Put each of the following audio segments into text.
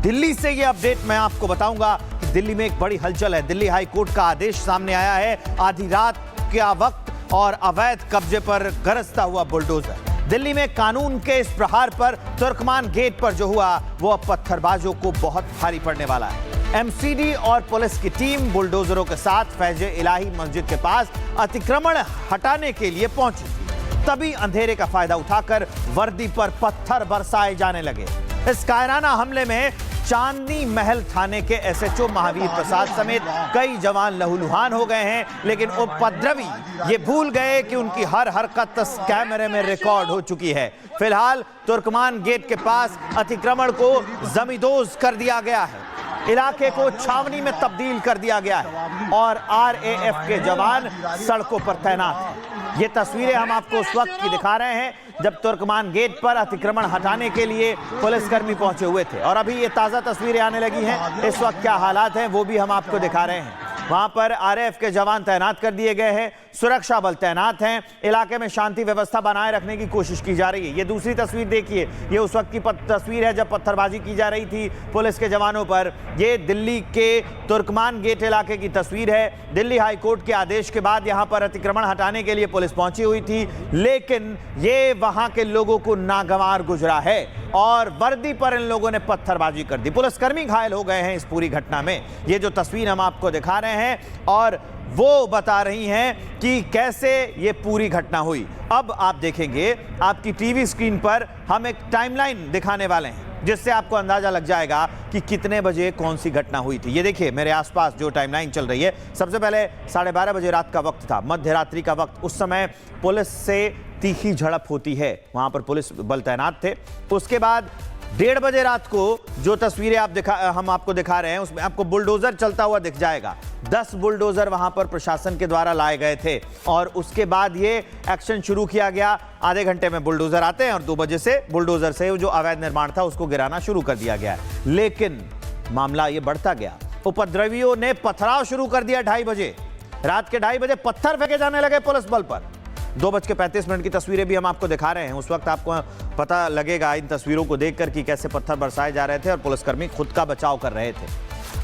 दिल्ली से ये अपडेट मैं आपको बताऊंगा कि दिल्ली में एक बड़ी हलचल है। दिल्ली हाई कोर्ट का आदेश सामने आया है। आधी रात का वक्त और अवैध कब्जे पर गरजता हुआ बुलडोजर। दिल्ली में कानून के इस प्रहार पर तुर्कमान गेट पर जो हुआ वो अब पत्थरबाजों को बहुत भारी पड़ने वाला है। एमसीडी और पुलिस की टीम बुलडोजरों के साथ फैज इलाही मस्जिद के पास अतिक्रमण हटाने के लिए पहुंची थी। तभी अंधेरे का फायदा उठाकर वर्दी पर पत्थर बरसाए जाने लगे। इस कायराना हमले में चांदनी महल थाने के एसएचओ महावीर प्रसाद समेत कई जवान लहूलुहान हो गए हैं, लेकिन उपद्रवी ये भूल गए कि उनकी हर हरकत कैमरे में रिकॉर्ड हो चुकी है। फिलहाल तुर्कमान गेट के पास अतिक्रमण को जमींदोज कर दिया गया है। इलाके को छावनी में तब्दील कर दिया गया है और आरएएफ के जवान सड़कों पर तैनात हैं। ये तस्वीरें हम आपको उस वक्त की दिखा रहे हैं जब तुर्कमान गेट पर अतिक्रमण हटाने के लिए पुलिसकर्मी पहुंचे हुए थे, और अभी ये ताजा तस्वीरें आने लगी हैं। इस वक्त क्या हालात हैं वो भी हम आपको दिखा रहे हैं। वहां पर आरएएफ के जवान तैनात कर दिए गए हैं, सुरक्षा बल तैनात हैं। इलाके में शांति व्यवस्था बनाए रखने की कोशिश की जा रही है। ये दूसरी तस्वीर देखिए, ये उस वक्त की तस्वीर है जब पत्थरबाजी की जा रही थी पुलिस के जवानों पर। ये दिल्ली के तुर्कमान गेट इलाके की तस्वीर है। दिल्ली हाई कोर्ट के आदेश के बाद यहां पर अतिक्रमण हटाने के लिए पुलिस पहुंची हुई थी, लेकिन ये वहां के लोगों को नागवार गुजरा है और वर्दी पर इन लोगों ने पत्थरबाजी कर दी। पुलिसकर्मी घायल हो गए हैं इस पूरी घटना में। ये जो तस्वीर हम आपको दिखा रहे हैं और वो बता रही हैं कि कैसे ये पूरी घटना हुई। अब आप देखेंगे, आपकी टीवी स्क्रीन पर हम एक टाइमलाइन दिखाने वाले हैं जिससे आपको अंदाजा लग जाएगा कि कितने बजे कौन सी घटना हुई थी। ये देखिए मेरे आसपास जो टाइमलाइन चल रही है, सबसे पहले 12:30 बजे रात का वक्त था, मध्य रात्रि का वक्त। उस समय पुलिस से तीखी झड़प होती है, वहां पर पुलिस बल तैनात थे। उसके बाद 1:30 बजे रात को जो तस्वीरें हम आपको दिखा रहे हैं उसमें आपको बुलडोजर चलता हुआ दिख जाएगा। 10 बुलडोजर वहां पर प्रशासन के द्वारा लाए गए थे और उसके बाद ये एक्शन शुरू किया गया। आधे घंटे में बुलडोजर आते हैं और 2 बजे से बुलडोजर से जो अवैध निर्माण था उसको गिराना शुरू कर दिया गया। लेकिन मामला ये बढ़ता गया। उपद्रवियों ने पथराव शुरू कर दिया। 2:30 बजे, रात के 2:30 बजे पत्थर फेंके जाने लगे पुलिस बल पर। 2:35 की तस्वीरें भी हम आपको दिखा रहे हैं। उस वक्त आपको पता लगेगा इन तस्वीरों को देखकर कि कैसे पत्थर बरसाए जा रहे थे और पुलिसकर्मी खुद का बचाव कर रहे थे।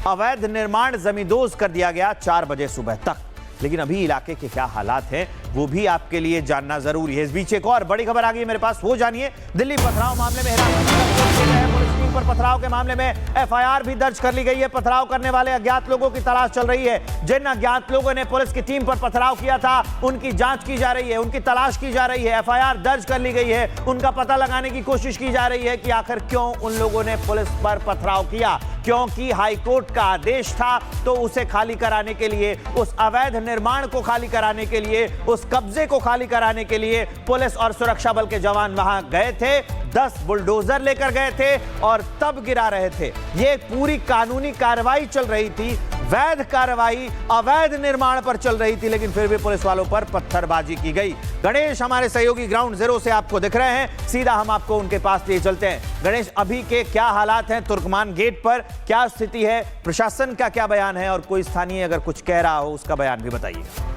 अवैध निर्माण जमींदोज कर दिया गया 4 बजे सुबह तक। लेकिन अभी इलाके के क्या हालात हैं वो भी आपके लिए जानना जरूरी है। इस बीच एक और बड़ी खबर आ गई है मेरे पास, वो जानिए। दिल्ली पथराव मामले में पुलिस टीम पर पथराव के मामले में एफआईआर भी दर्ज कर ली गई है। पथराव करने वाले अज्ञात लोगों की तलाश चल रही है। जिन अज्ञात लोगों ने पुलिस की टीम पर पथराव किया था उनकी जांच की जा रही है, उनकी तलाश की जा रही है। एफआईआर दर्ज कर ली गई है। उनका पता लगाने की कोशिश की जा रही है कि आखिर क्यों उन लोगों ने पुलिस पर पथराव किया। क्योंकि हाईकोर्ट का आदेश था तो उसे खाली कराने के लिए, उस अवैध निर्माण को खाली कराने के लिए, उस कब्जे को खाली कराने के लिए पुलिस और सुरक्षा बल के जवान वहां गए थे। 10 बुलडोजर लेकर गए थे और तब गिरा रहे थे। ये पूरी कानूनी कार्रवाई चल रही थी, वैध कार्रवाई अवैध निर्माण पर चल रही थी, लेकिन फिर भी पुलिस वालों पर पत्थरबाजी की गई। गणेश हमारे सहयोगी ग्राउंड जीरो से आपको दिख रहे हैं, सीधा हम आपको उनके पास ले चलते हैं। गणेश, अभी के क्या हालात हैं तुर्कमान गेट पर, क्या स्थिति है, प्रशासन का क्या बयान है और कोई स्थानीय अगर कुछ कह रहा हो उसका बयान भी बताइएगा।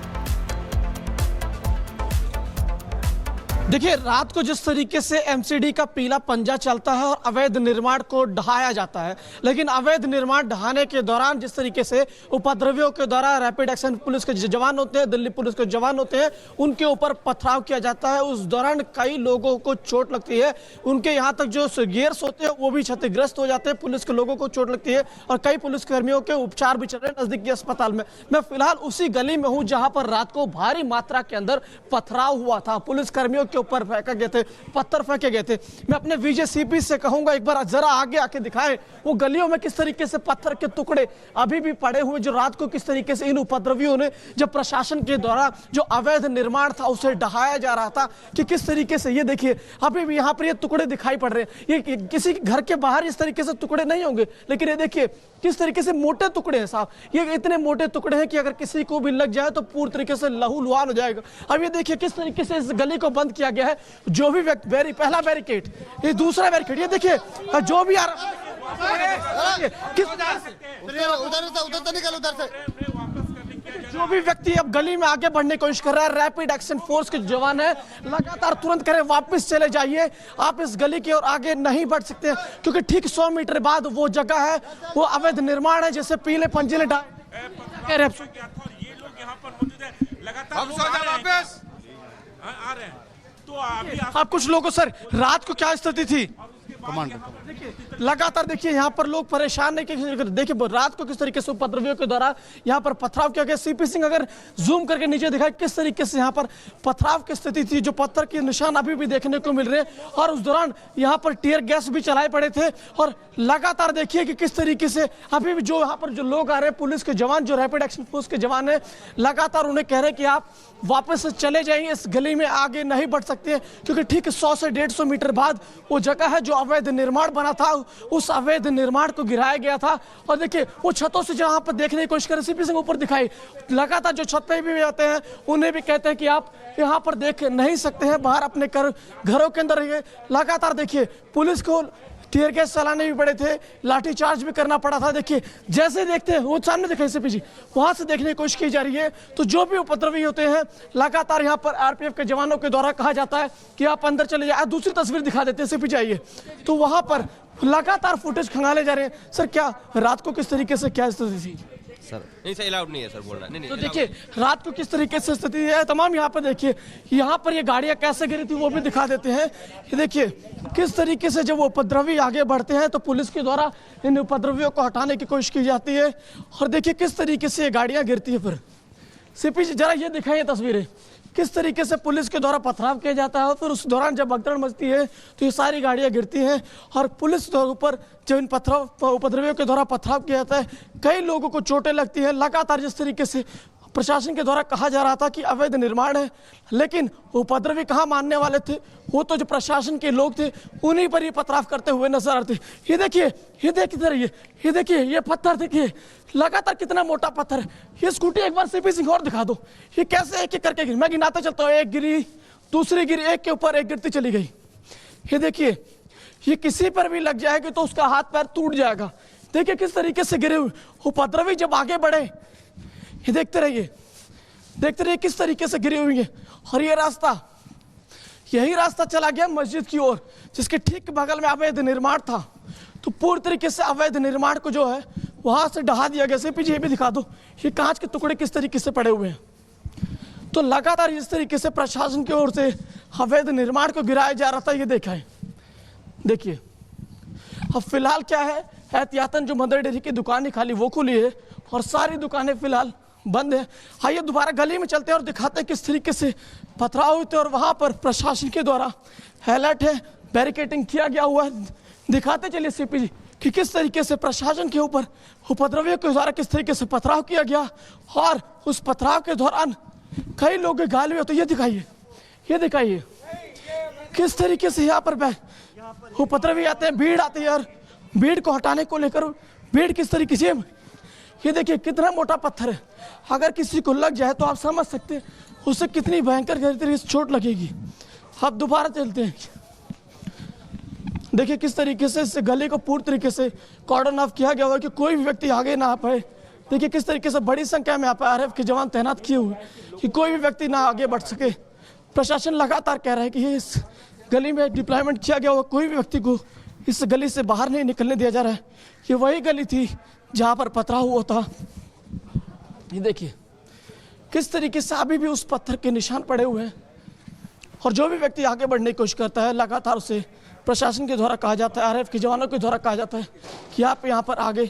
देखिए, रात को जिस तरीके से एमसीडी का पीला पंजा चलता है और अवैध निर्माण को ढहाया जाता है, लेकिन अवैध निर्माण ढहाने के दौरान जिस तरीके से उपद्रवियों के द्वारा रैपिड एक्शन पुलिस के जवान होते हैं, दिल्ली पुलिस के जवान होते हैं, उनके ऊपर पथराव किया जाता है। उस दौरान कई लोगों को चोट लगती है। उनके यहाँ तक जो गियर्स होते हैं वो भी क्षतिग्रस्त हो जाते हैं। पुलिस के लोगों को चोट लगती है और कई पुलिसकर्मियों के उपचार भी चल रहे हैं नजदीकी अस्पताल में। मैं फिलहाल उसी गली में हूँ जहाँ पर रात को भारी मात्रा के अंदर पथराव हुआ था। पुलिसकर्मियों के ऊपर फेंके गए थे, पत्थर फेंके गए थे। मैं अपने विजय से कहूंगा एक बार जरा आगे आके दिखाएं वो गलियों में किस तरीके से पत्थर के टुकड़े अभी भी पड़े हुए, जो रात को किस तरीके से इन उपद्रवियों ने, जब प्रशासन के द्वारा जो अवैध निर्माण था उसे ढहाया जा रहा था, कि किस तरीके से ये देखिए अभी भी यहाँ पर ये टुकड़े दिखाई पड़ रहे हैं। ये किसी घर के बाहर इस तरीके से टुकड़े नहीं होंगे, लेकिन ये देखिए किस तरीके से मोटे टुकड़े हैं साहब। ये इतने मोटे टुकड़े हैं कि अगर किसी को भी लग जाए तो पूरी तरीके से लहूलुहान हो जाएगा। अब ये देखिए किस तरीके से इस गली को बंद किया गया है। जो भी व्यक्ति, पहला बैरिकेड, ये दूसरा बैरिकेड, ये देखिए जो भी उधर से निकल, उधर से जो भी व्यक्ति अब गली में आगे बढ़ने की कोशिश कर रहा है, रैपिड एक्शन फोर्स के जवान है, लगातार तुरंत करें वापस चले जाइए, आप इस गली की ओर आगे नहीं बढ़ सकते, क्योंकि ठीक 100 मीटर बाद वो जगह है, वो अवैध निर्माण है, जैसे पीले पंजे ने ये लोग यहाँ पर मौजूद है, लगातार वापस आ रहे हैं। तो अभी आप कुछ लोगों सर, रात को क्या स्थिति थी? लगातार देखिए यहाँ पर लोग परेशान नहीं, देखिए रात को किस तरीके से उपद्रवियों के द्वारा यहाँ पर पथराव किया गया। सीपी सिंह अगर जूम करके नीचे दिखाए किस तरीके से यहाँ पर पथराव की स्थिति थी, जो पत्थर के निशान अभी भी देखने को मिल रहे हैं, और उस दौरान यहाँ पर टीयर गैस भी चलाए पड़े थे। और लगातार देखिए कि किस तरीके से अभी भी जो यहाँ पर जो लोग आ रहे हैं, पुलिस के जवान, जो रैपिड एक्शन फोर्स के जवान है, लगातार उन्हें कह रहे हैं कि आप वापस चले जाइए, इस गली में आगे नहीं बढ़ सकते, क्योंकि ठीक 100 से 150 मीटर बाद वो जगह है जो अवैध निर्माण बना था, उस अवैध निर्माण को गिराया गया था। और देखिए वो छतों से जहां पर देखने की कोशिश करें, सीपी सिंह ऊपर दिखाई, लगातार जो छत पे भी आते हैं उन्हें भी कहते हैं कि आप यहां पर देख नहीं सकते हैं, बाहर अपने घरों के अंदर रहिए। लगातार देखिए पुलिस को टीयर गैस चलाने भी पड़े थे, लाठी चार्ज भी करना पड़ा था। देखिए जैसे देखते हैं वो सामने दिखाई सीपी जी, वहां से देखने की कोशिश की जा रही है। तो जो भी उपद्रवी होते हैं, लगातार यहाँ पर आरपीएफ के जवानों के द्वारा कहा जाता है कि आप अंदर चले जाए। दूसरी तस्वीर दिखा देते हैं सीपी जी, आइए। तो वहां पर लगातार फुटेज खंगाले जा रहे हैं। सर क्या रात को किस तरीके से क्या स्थिति थी? सर नहीं सर, अलाउड नहीं है सर बोलना। नहीं तो देखिए रात को किस तरीके से स्थिति है तमाम, यहाँ पर देखिए, यहाँ पर ये गाड़ियां कैसे गिरी थी वो भी दिखा देते हैं। ये देखिए किस तरीके से जब वो उपद्रवी आगे बढ़ते हैं तो पुलिस के द्वारा इन उपद्रवियों को हटाने की कोशिश की जाती है। और देखिए किस तरीके से ये गाड़ियां गिरती है। फिर सीपी जी जरा ये दिखाइए तस्वीरें, किस तरीके से पुलिस के द्वारा पथराव किया जाता है। और फिर उस दौरान जब भगदड़ मचती है तो ये सारी गाड़ियां गिरती हैं, और पुलिस के ऊपर जब इन उपद्रवियों के द्वारा पथराव किया जाता है, कई लोगों को चोटें लगती हैं। लगातार जिस तरीके से प्रशासन के द्वारा कहा जा रहा था कि अवैध निर्माण है, लेकिन उपद्रवी कहाँ मानने वाले थे, वो तो जो प्रशासन के लोग थे उन्हीं पर ये पथराव करते हुए नजर आते। ये देखिए, ये देखते रहिए, ये देखिए, ये पत्थर देखिए, लगातार कितना मोटा पत्थर है। ये स्कूटी एक बार सीपी सिंह और दिखा दो, ये कैसे एक एक करके गिरी। मैं गिनाते चलता हूँ, एक गिरी, दूसरी गिरी, एक के ऊपर एक गिरती चली गई। ये देखिए, ये किसी पर भी लग जाएगी तो उसका हाथ पैर टूट जाएगा। देखिए किस तरीके से गिरे हुए उपद्रवी जब आगे बढ़े, ये देखते रहिए किस तरीके से गिरी हुई है। और ये रास्ता, यही रास्ता चला गया मस्जिद की ओर, जिसके ठीक बगल में अवैध निर्माण था। तो पूरी तरीके से अवैध निर्माण को जो है वहां से ढहा दिया गया। सीपी जी ये भी दिखा दो, ये कांच के टुकड़े किस तरीके से पड़े हुए हैं। तो लगातार इस तरीके से प्रशासन की ओर से अवैध निर्माण को गिराया जा रहा था। ये देखा है, देखिए अब फिलहाल क्या है, एहतियातन जो मदर डेयरी की दुकानें खाली वो खुली है और सारी दुकानें फिलहाल बंद है। आइए दोबारा गली में चलते हैं और दिखाते हैं किस तरीके से पथराव हुए थे। और वहां पर प्रशासन के द्वारा अलर्ट है, बैरिकेडिंग किया गया हुआ है। दिखाते चलिए सीपी जी कि किस तरीके से प्रशासन के ऊपर उपद्रवियों के द्वारा किस तरीके से पथराव किया गया, और उस पथराव के दौरान कई लोग घायल हुए। तो ये दिखाइए किस तरीके से यहाँ पर उपद्रवी आते हैं, भीड़ आती है, और भीड़ को हटाने को लेकर भीड़ किस तरीके से, ये देखिए कितना मोटा पत्थर है। अगर किसी को लग जाए तो आप समझ सकते हैं उसे कितनी भयंकर तरीके से चोट लगेगी। अब दोबारा चलते हैं, देखिए किस तरीके से इस गली को पूरी तरीके से कॉर्डन ऑफ किया गया हुआ कि कोई भी व्यक्ति आगे ना आ पाए। देखिए किस तरीके से बड़ी संख्या में यहाँ पर आरएफ के जवान तैनात किए हुए कि कोई भी व्यक्ति ना आगे बढ़ सके। प्रशासन लगातार कह रहा है कि इस गली में डिप्लॉयमेंट किया गया हुआ, कोई भी व्यक्ति को इस गली से बाहर नहीं निकलने दिया जा रहा है। ये वही गली थी जहां पर पथराव हुआ था। ये देखिए किस तरीके से अभी भी उस पत्थर के निशान पड़े हुए हैं, और जो भी व्यक्ति आगे बढ़ने की कोशिश करता है लगातार उसे प्रशासन के द्वारा कहा जाता है, आरएफ के जवानों के द्वारा कहा जाता है कि आप यहाँ पर आगे